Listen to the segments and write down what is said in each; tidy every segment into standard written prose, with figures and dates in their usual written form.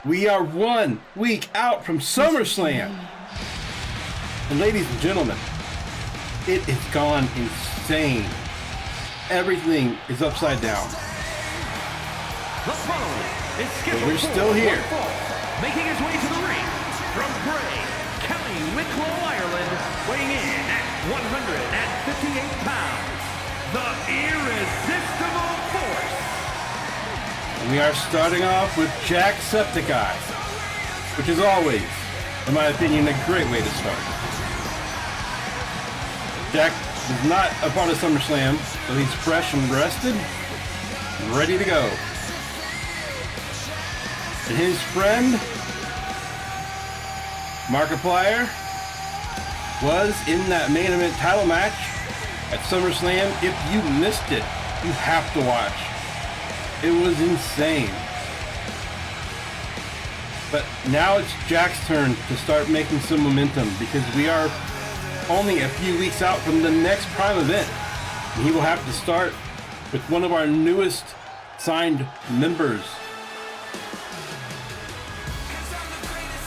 We are 1 week out from SummerSlam. And ladies and gentlemen, it has gone insane. Everything is upside down. But we're still here. Making his way to the ring from Bray, County Wicklow, Ireland, weighing in at 158 pounds, the Irresistible Force. And we are starting off with Jacksepticeye, which is always, in my opinion, a great way to start. Jack is not a part of SummerSlam, so he's fresh and rested, and ready to go. And his friend, Markiplier, was in that main event title match at SummerSlam. If you missed it, you have to watch. It was insane. But now it's Jack's turn to start making some momentum because we are only a few weeks out from the next Prime event. And he will have to start with one of our newest signed members.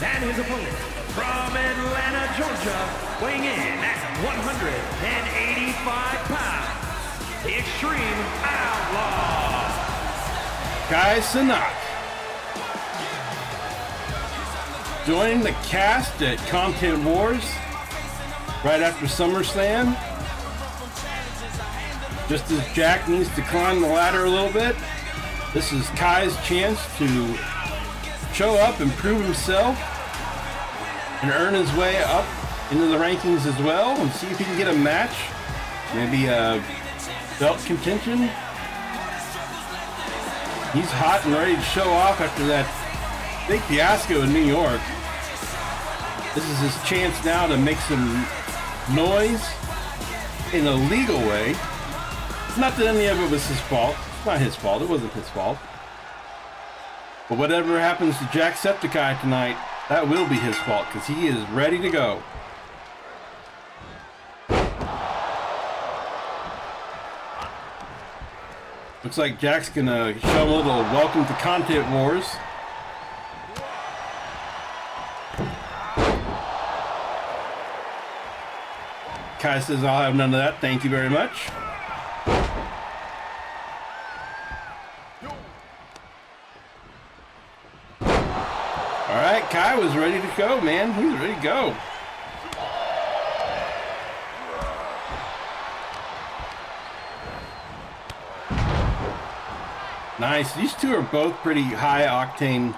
And his opponent from Atlanta, Georgia, weighing in at 185 pounds, the Extreme Outlaw, Kai Cenat. Joining the cast at Content Wars right after SummerSlam. Just as Jack needs to climb the ladder a little bit, this is Kai's chance to show up and prove himself and earn his way up into the rankings as well and see if he can get a match, maybe a belt contention. He's hot and ready to show off after that big fiasco in New York. This is his chance now to make some noise in a legal way. Not that any of it was his fault. It's not his fault. It wasn't his fault. But whatever happens to Jacksepticeye tonight, that will be his fault because he is ready to go. Looks like Jack's gonna show him a little welcome to Content Wars. Kai says, I'll have none of that. Thank you very much. All right, Kai was ready to go, man. He was ready to go. Nice. These two are both pretty high octane,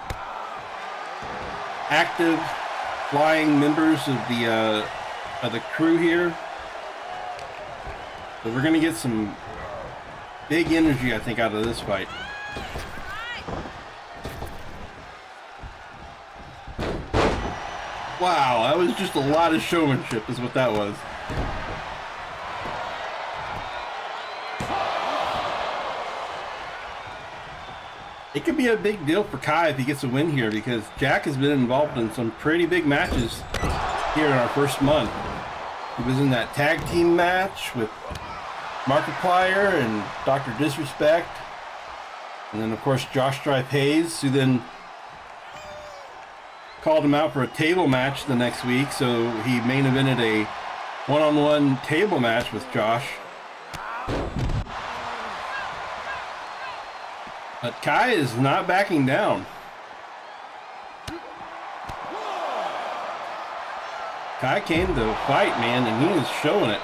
active, flying members of the crew here. So we're gonna get some big energy, I think, out of this fight. Wow, that was just a lot of showmanship is what that was. It could be a big deal for Kai if he gets a win here because Jack has been involved in some pretty big matches here in our first month. He was in that tag team match with Markiplier and Dr. Disrespect. And then, of course, Strife Hayes, who then called him out for a table match the next week. So he main evented a one-on-one table match with Josh. But Kai is not backing down. Kai came to fight, man, and he is showing it.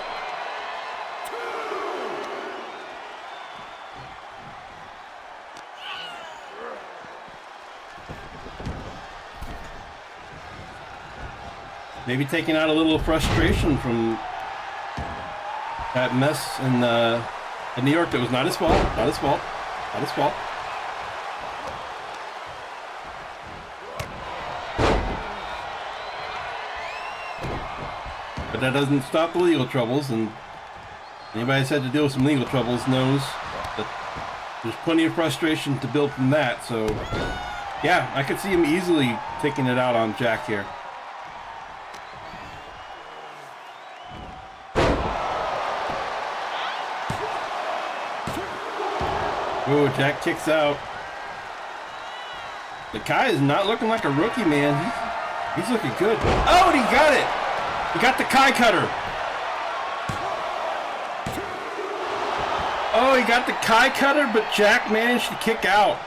Maybe taking out a little frustration from that mess in New York. That was not his fault. Not his fault. Not his fault. But that doesn't stop the legal troubles, and anybody that's had to deal with some legal troubles knows that there's plenty of frustration to build from that. So, yeah, I could see him easily taking it out on Jack here. Ooh, Jack kicks out. The Kai is not looking like a rookie, man. He's looking good. Oh, and he got it. He got the Kai cutter. Oh, he got the Kai cutter, but Jack managed to kick out.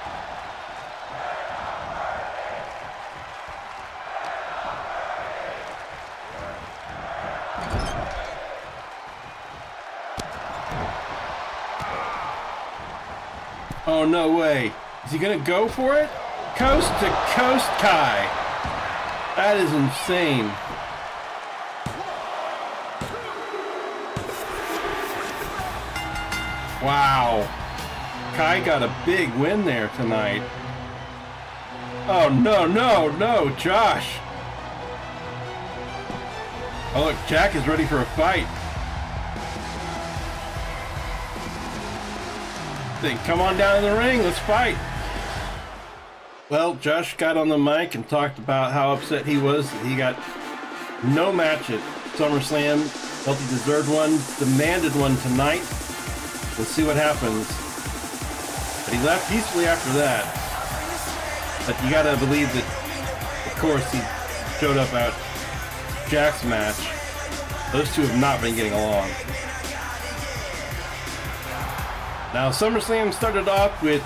Oh, no way. Is he going to go for it? Coast to coast Kai. That is insane. Wow. Kai got a big win there tonight. Oh, no, no, no, Josh. Oh, look, Jack is ready for a fight. Then come on down to the ring, let's fight. Well, Josh got on the mic and talked about how upset he was that he got no match at SummerSlam. Felt he deserved one, demanded one tonight. We'll see what happens. But he left peacefully after that. But you gotta believe that, of course, he showed up at Jack's match. Those two have not been getting along. Now, SummerSlam started off with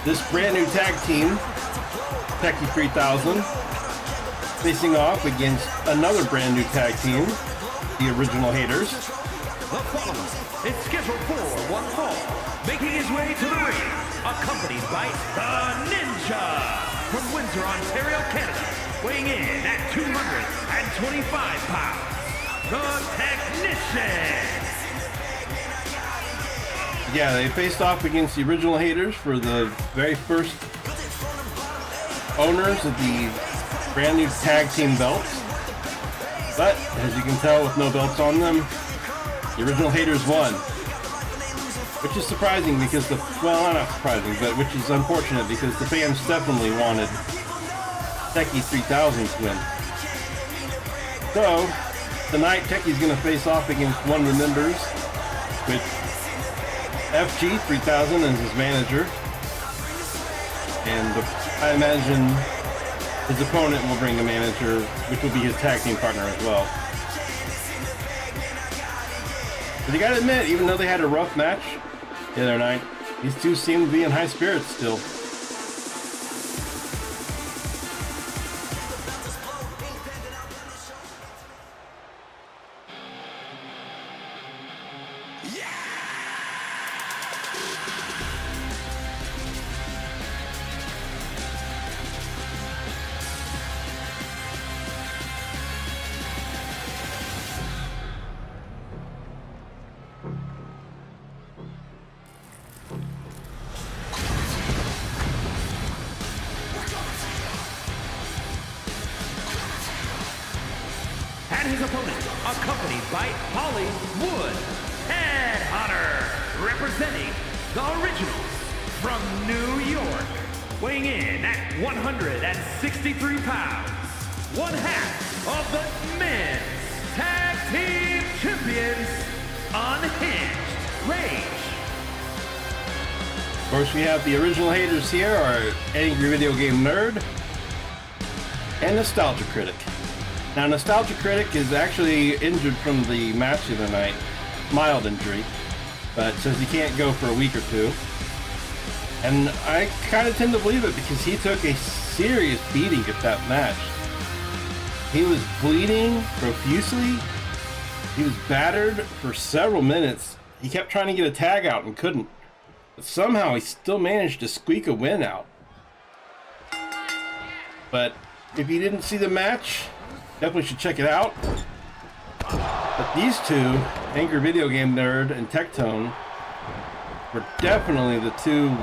this brand new tag team, Tectone 3000, facing off against another brand new tag team, the Original Haters. The following is scheduled for one fall, making his way to the ring, accompanied by the Ninja from Windsor, Ontario, Canada, weighing in at 225 pounds, the Technician. Yeah, they faced off against the Original Haters for the very first owners of the brand new tag team belts. But, as you can tell with no belts on them, the Original Haters won. Which is surprising because well, not surprising, but which is unfortunate because the fans definitely wanted Tectone 3000 to win. So, tonight Techie's going to face off against one of the members, with FG 3000 as his manager, and I imagine his opponent will bring a manager, which will be his tag team partner as well. But you gotta admit, even though they had a rough match the other night, these two seem to be in high spirits still. And his opponent, accompanied by Hollywood Headhunter, representing the Originals from New York, weighing in at 163 pounds, one half of the men's tag team champions, Unhinged Rage. Of course, we have the Original Haters here, our angry video game nerd, and Nostalgia Critic. Now, Nostalgia Critic is actually injured from the match the other night. Mild injury. But says he can't go for a week or two. And I kind of tend to believe it because he took a serious beating at that match. He was bleeding profusely. He was battered for several minutes. He kept trying to get a tag out and couldn't. But somehow he still managed to squeak a win out. But if you didn't see the match, definitely should check it out. But these two, Angry Video Game Nerd and Tectone, were definitely the two,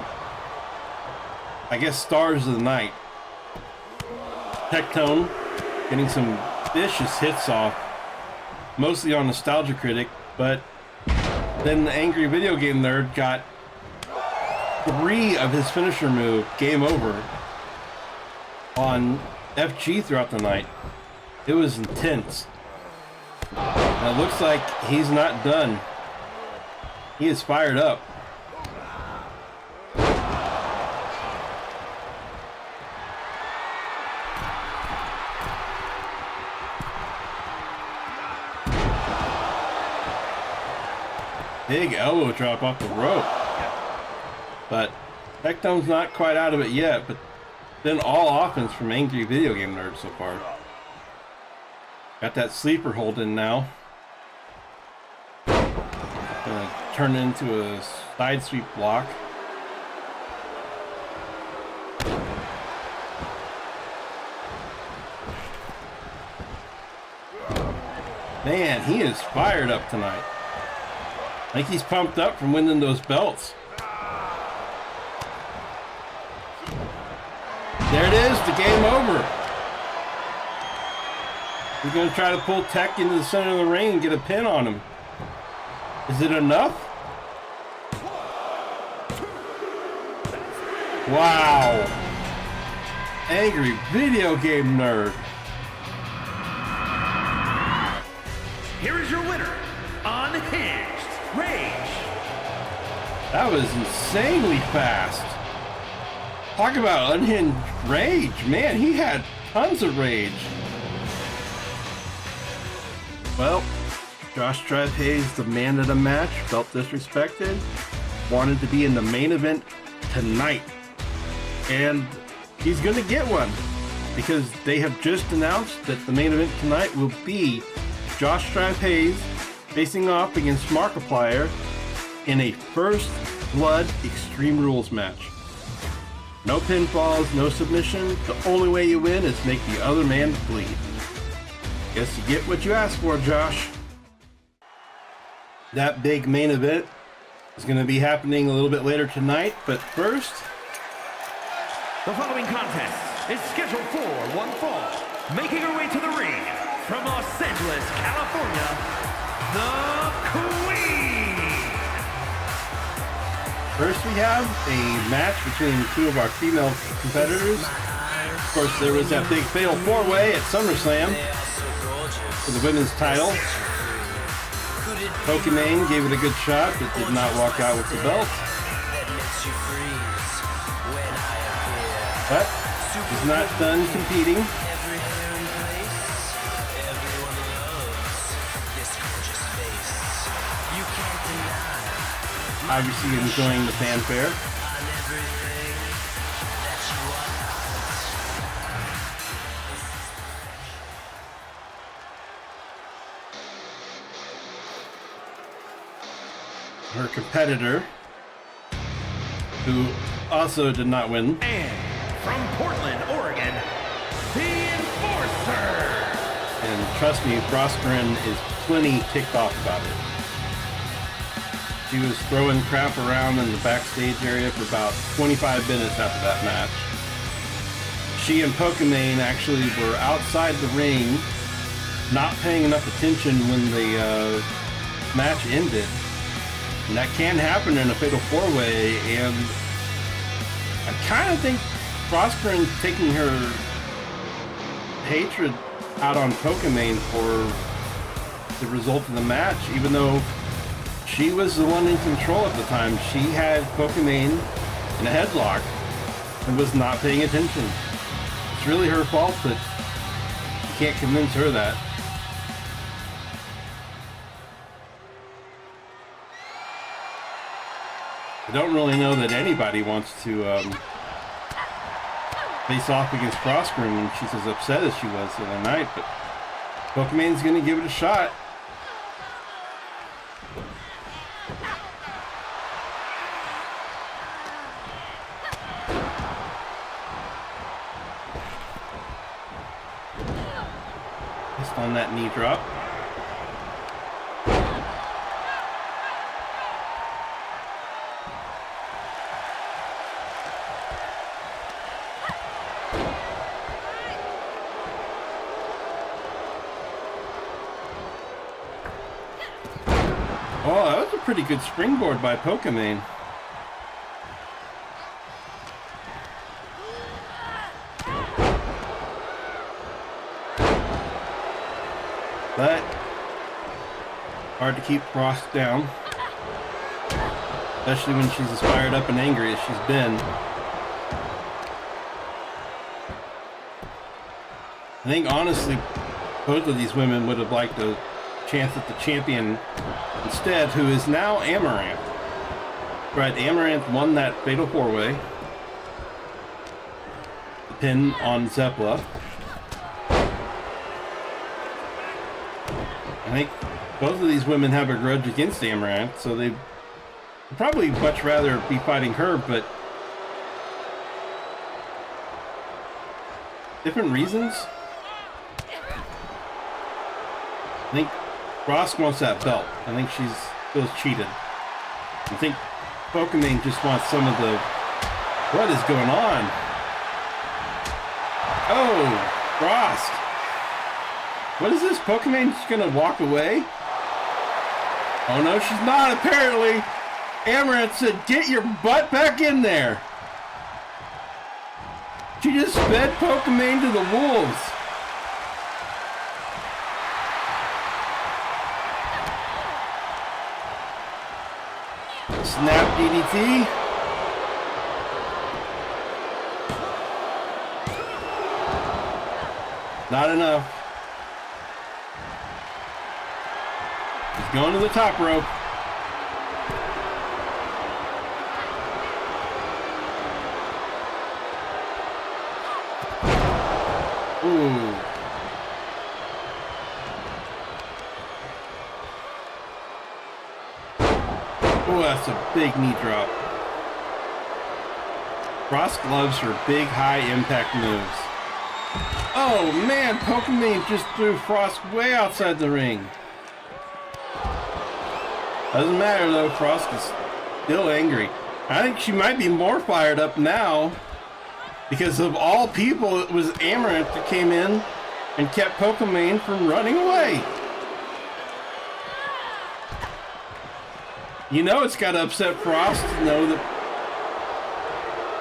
I guess, stars of the night. Tectone getting some vicious hits off, mostly on Nostalgia Critic, but then the Angry Video Game Nerd got 3 of his finisher move, Game Over, on FG throughout the night. It was intense. And it looks like he's not done. He is fired up. big elbow drop off the rope. But Tectone's not quite out of it yet, but been all offense from Angry Video Game Nerd so far. Got that sleeper hold in now. Gonna turn it into a side sweep block. Man, he is fired up tonight. I think he's pumped up from winning those belts. There it is, the game over. He's going to try to pull Tech into the center of the ring and get a pin on him. Is it enough? Wow. Angry Video Game Nerd. Here is your winner, Unhinged Rage. That was insanely fast. Talk about unhinged rage. Man, he had tons of rage. Well, Strife Hayes demanded a match, felt disrespected, wanted to be in the main event tonight. And he's going to get one because they have just announced that the main event tonight will be Strife Hayes facing off against Markiplier in a First Blood Extreme Rules match. No pinfalls, no submission. The only way you win is make the other man bleed. Guess you get what you ask for, Josh. That big main event is going to be happening a little bit later tonight, but first... The following contest is scheduled for one fall. Making her way to the ring from Los Angeles, California, the Queen! First, we have a match between two of our female competitors. Of course, there was that big fatal four-way at SummerSlam for the women's title. Pokimane gave it a good shot, but did not walk out with the belt. But he's not done competing. Obviously enjoying the fanfare. Her competitor, who also did not win. And from Portland, Oregon, the Enforcer! And trust me, Prosperin is plenty ticked off about it. She was throwing crap around in the backstage area for about 25 minutes after that match. She and Pokimane actually were outside the ring, not paying enough attention when the match ended. And that can happen in a fatal four-way, and I kind of think Prosperin taking her hatred out on Pokimane for the result of the match, even though she was the one in control at the time. She had Pokimane in a headlock and was not paying attention. It's really her fault, but you can't convince her that. I don't really know that anybody wants to face off against Prosperin when she's as upset as she was the other night, but Pokimane's going to give it a shot. Just on that knee drop. Oh, that was a pretty good springboard by Pokimane. But hard to keep Frost down, especially when she's as fired up and angry as she's been. I think honestly, both of these women would have liked a chance at the champion instead, who is now Amouranth. Right, Amouranth won that Fatal 4-Way. The pin on 𝙀𝙑𝙋𝘼𝙉𝘿. I think both of these women have a grudge against Amouranth, so they'd probably much rather be fighting her, but different reasons. I think Frost wants that belt. I think she feels cheated. I think 𝙀𝙀𝙗𝘼𝙉𝘍 just wants some of the... What is going on? Oh, Frost. What is this? 𝙀𝙀𝙗𝘼𝙉 just gonna walk away? Oh no, she's not, apparently. Amouranth said, get your butt back in there. She just fed 𝙀𝙀𝙗𝘼𝙉 to the wolves. Snap DDT. Not enough. He's going to the top rope. Ooh. Oh, that's a big knee drop. Frost loves her big, high-impact moves. Oh, man, 𝙀𝙀𝙗𝘼𝙉 just threw Frost way outside the ring. Doesn't matter, though. Frost is still angry. I think she might be more fired up now because of all people, it was Amouranth that came in and kept 𝙀𝙀𝙗𝘼𝙉 from running away. You know it's got to upset Frost to know that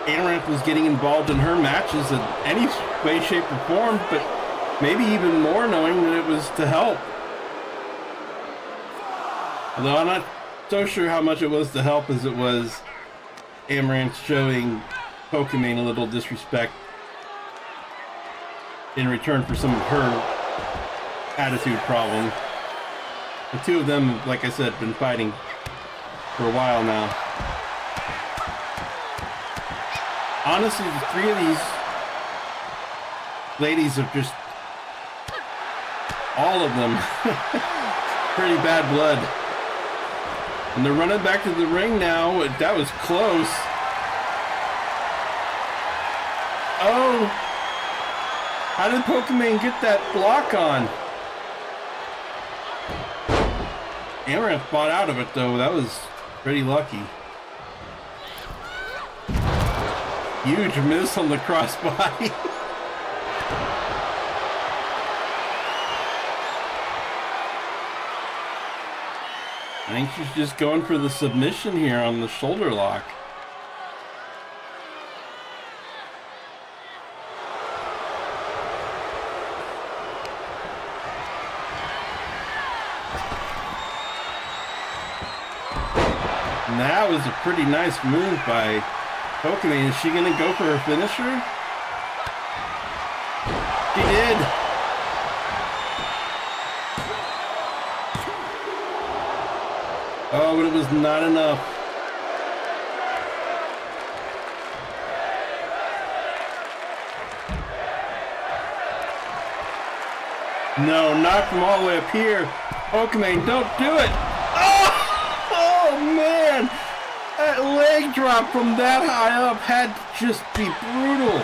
Amouranth was getting involved in her matches in any way, shape, or form, but maybe even more knowing that it was to help. Although I'm not so sure how much it was to help as it was Amouranth showing 𝙀𝙀𝙗𝘼 a little disrespect in return for some of her attitude problem. The two of them, like I said, been fighting for a while now. Honestly, the three of these ladies are just, all of them, pretty bad blood. And they're running back to the ring now. That was close. Oh! How did 𝙀𝙀𝙗𝘼𝙉 get that block on? Amouranth fought out of it, though. That was pretty lucky. Huge miss on the crossbody. I think she's just going for the submission here on the shoulder lock. And that was a pretty nice move by 𝙀𝙀𝙗𝘼. Is she going to go for her finisher? She did. Oh, but it was not enough. No, not from all the way up here. 𝙀𝙀𝙗𝘼, don't do it. Oh man. That leg drop from that high up had to just be brutal.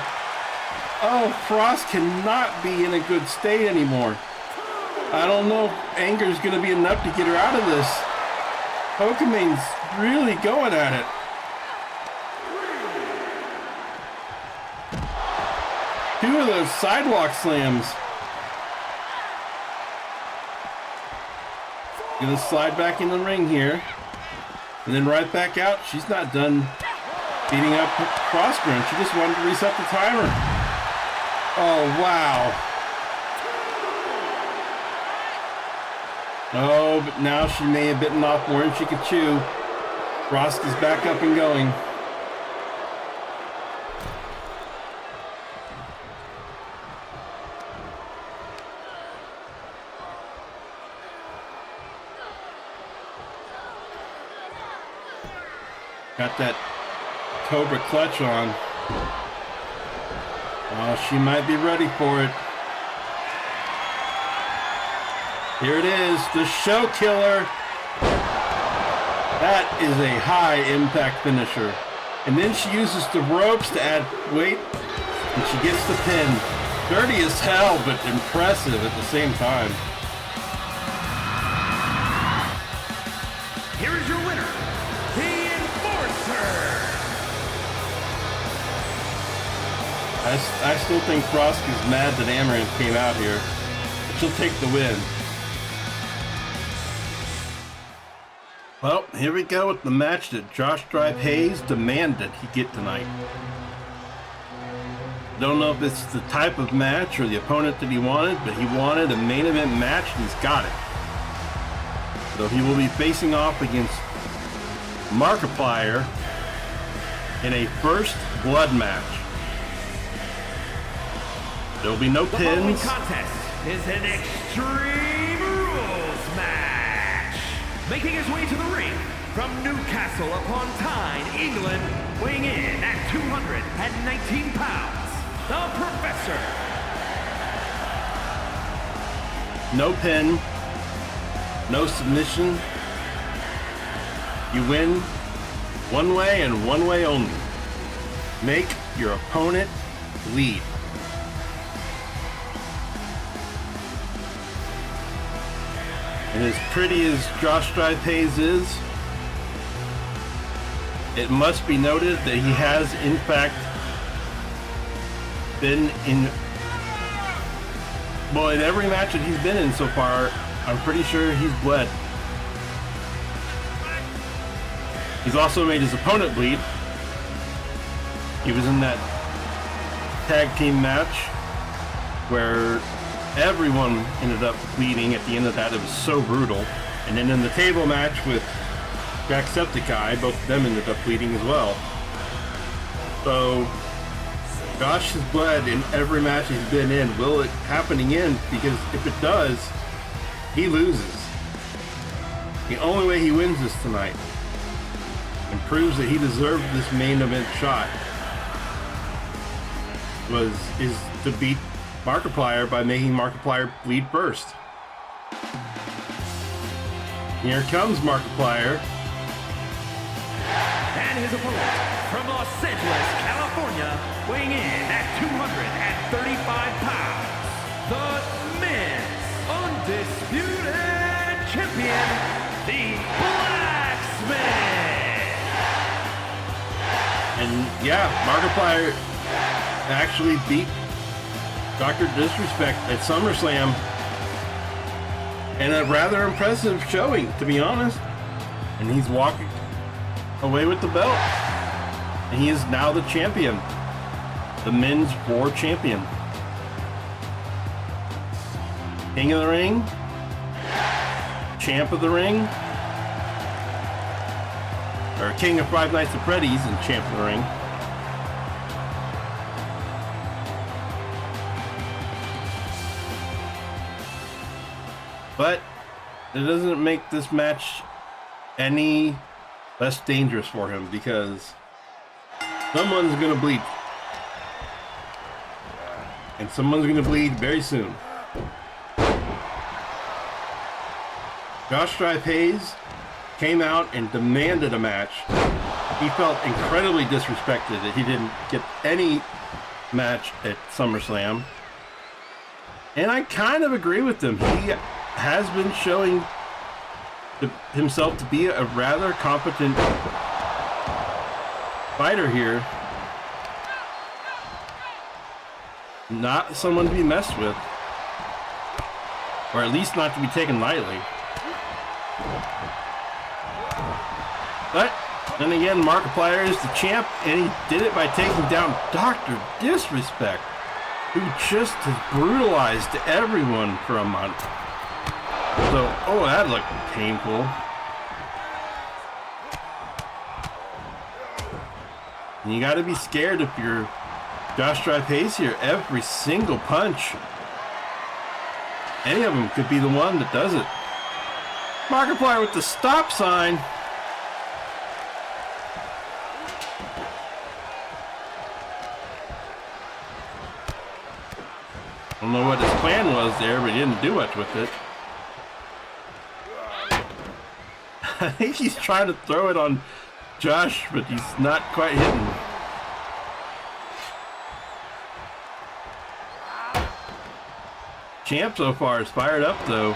Oh, Frost cannot be in a good state anymore. I don't know if anger is going to be enough to get her out of this. 𝙀𝙀𝙗𝘼's really going at it. Two of those sidewalk slams. Gonna slide back in the ring here. And then right back out. She's not done beating up Frost. She just wanted to reset the timer. Oh, wow. Oh, but now she may have bitten off more than she could chew. Frost is back up and going. Got that Cobra clutch on. Oh, she might be ready for it. Here it is, the show killer. That is a high impact finisher. And then she uses the ropes to add weight, and she gets the pin. Dirty as hell, but impressive at the same time. Here is your winner, the Enforcer. I still think Frosky's mad that Amouranth came out here. She'll take the win. Well, here we go with the match that Strife Hayes demanded he get tonight. Don't know if it's the type of match or the opponent that he wanted, but he wanted a main event match and he's got it. So he will be facing off against Markiplier in a first blood match. There will be no pins. The following contest is an Extreme Rules match. Making his way to the ring from Newcastle upon Tyne, England, weighing in at 219 pounds, the Professor. No pin, no submission. You win one way and one way only. Make your opponent bleed. And as pretty as Strife Hayes is, it must be noted that he has, in fact, been in, well, in every match that he's been in so far, I'm pretty sure he's bled. He's also made his opponent bleed. He was in that tag team match where everyone ended up bleeding at the end of that. It was so brutal. And then in the table match with Jacksepticeye, both of them ended up bleeding as well. So Josh has bled in every match he's been in. Will it happen again? Because if it does, he loses. The only way he wins is tonight and proves that he deserved this main event shot is to beat Markiplier by making Markiplier bleed first. Here comes Markiplier. And his opponent from Los Angeles, California, weighing in at 235 pounds, the men's undisputed champion, the Blacksmith. And yeah, Markiplier actually beat Dr. Disrespect at SummerSlam in a rather impressive showing, to be honest. And he's walking away with the belt. And he is now the champion. The men's war champion. King of the ring. Champ of the ring. Or King of Five Nights at Freddy's and champ of the ring. But it doesn't make this match any less dangerous for him because someone's going to bleed. And someone's going to bleed very soon. Strife Hayes came out and demanded a match. He felt incredibly disrespected that he didn't get any match at SummerSlam. And I kind of agree with him. He has been showing himself to be a rather competent fighter here. Not someone to be messed with. Or at least not to be taken lightly. But then again, Markiplier is the champ, and he did it by taking down Dr. Disrespect, who just has brutalized everyone for a month. So, oh, that looked painful. And you gotta be scared if you're Strife Hayes here. Every single punch, any of them could be the one that does it. Markiplier with the stop sign. I don't know what his plan was there, but he didn't do much with it. I think he's trying to throw it on Josh, but he's not quite hitting. Champ so far is fired up though.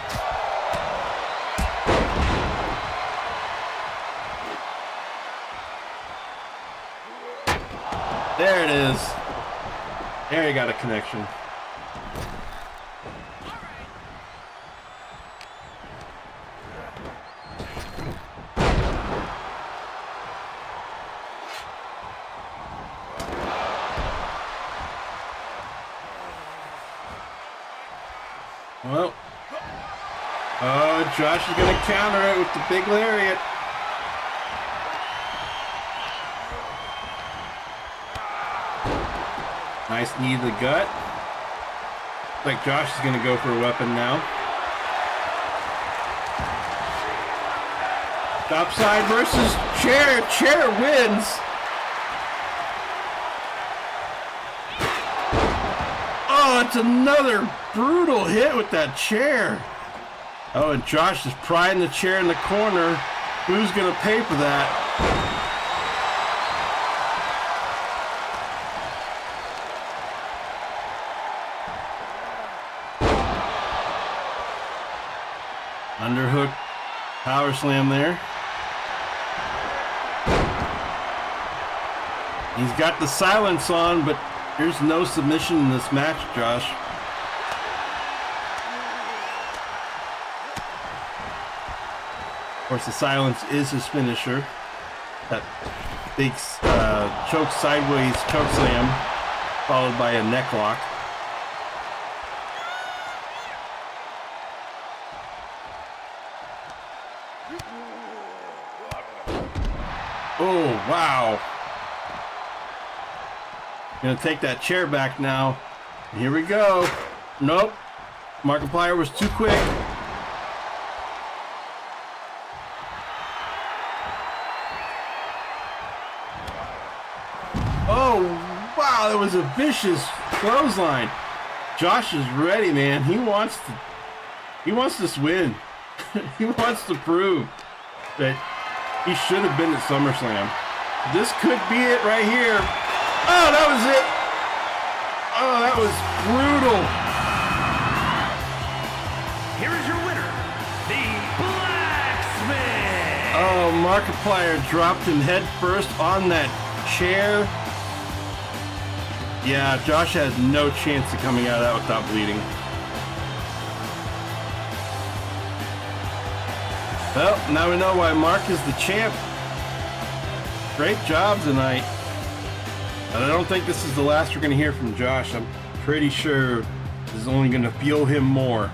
There it is. There you got a connection. Well, oh, Josh is going to counter it with the big lariat. Nice knee to the gut. Looks like Josh is going to go for a weapon now. Topside versus chair. Chair wins. Oh, it's another brutal hit with that chair. Oh, and Josh is prying the chair in the corner. Who's going to pay for that? Underhook power slam there. He's got the silence on, but there's no submission in this match, Josh. Of course, the silence is his finisher. That big choke sideways choke slam, followed by a neck lock. Oh, wow. Gonna take that chair back now. Here we go. Nope. Markiplier was too quick. Oh, wow, that was a vicious clothesline. Josh is ready, man. He wants this win. He wants to prove that he should have been at SummerSlam. This could be it right here. Oh, that was it. Oh, that was brutal. Here is your winner, the Blacksmith. Oh, Markiplier dropped him head first on that chair. Yeah, Josh has no chance of coming out of that without bleeding. Well, now we know why Mark is the champ. Great job tonight. But I don't think this is the last we're going to hear from Josh. I'm pretty sure this is only going to fuel him more.